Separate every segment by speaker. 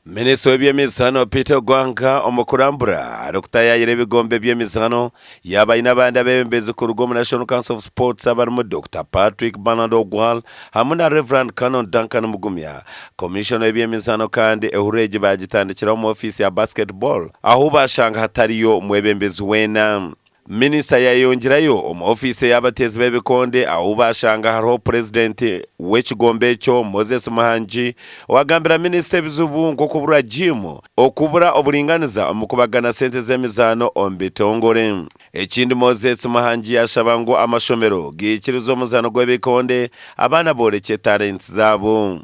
Speaker 1: Minisita w'ebyemizano Peter Ogwang omukurambura yaataayayira ebigombe by'emizano yabaye n'abandi abebembezi ku rugo mu National Council of Sports abarimu Dr. Patrick Bernard Ogwang hamwe na Reverend Canon Duncan Mugumya. Commissioner w'ebyemizano kandi ehurege bagitandikiraho mu office ya basketball aho bashanga hatariyo mwebembezi wena. Minisita yayongerayo omu office y'abatezi b'ebikonde aho bashanga hariho president w'ekigombe ekyo Moses Muhangi wagambira minisita ebizibu nk'okubura jimu okubura oburinganiza omu kubagana sente z'emizano omu bitongore. Ekindi Moses Muhangi yashaba ngu amashomero giikiriza omuzano gw'ebikonde abaana boolekye talent zaabo.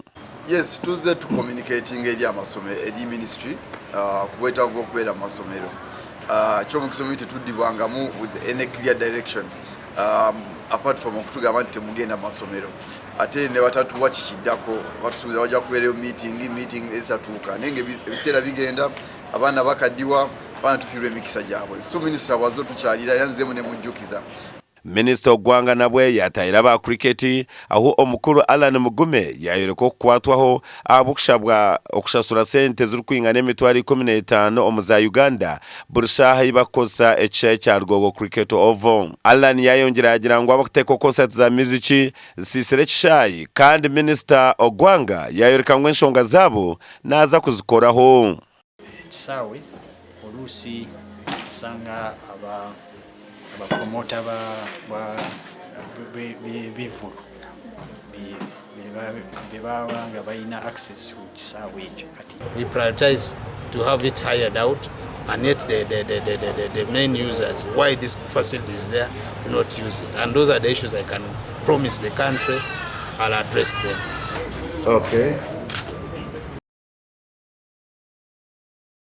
Speaker 2: Yes, tuze to communicating eri amasomero eri ministry kubwetaavu okubeera amasomero. Kyomukisomero tetudibwangamu with any clear direction apart from okutugamba nti temugenda masomero ate ne batatuwa kikiddako batusuubiza wajja kubeerayo meeting ezitatuuka naye ebiseera bigenda abaana bakaddiwa abaana tufiirwa emikisa gyabwe so minisita bwazo tukyalira era nzemu ne mujjukiza.
Speaker 1: Minisita Ogwang nabwe yataayira ba cricket aho omukuru Alan Mugume yayereka okukwatwaho abukushabwa okushasura sente z'urukwingana emitwaro 15 omu za Uganda buri shaaha ibakosa ekishayi kya Rugogo Cricket Oval. Alan yayongera agira ngu abakuteeka concert za muziki zisisire ekishayi kandi Minisita Ogwang yayereka ngu enshonga zaabo naza kuzikoraho.
Speaker 3: Ekisawe oluusi usanga abapromota b'ebivulu bebaba nga balina access ku kisaawe ekyo kati.
Speaker 4: We prioritize to have it hired out and yet the main users, why this facility is there, do not use it. And those are the issues I can promise the country I'll address them.
Speaker 2: Okay.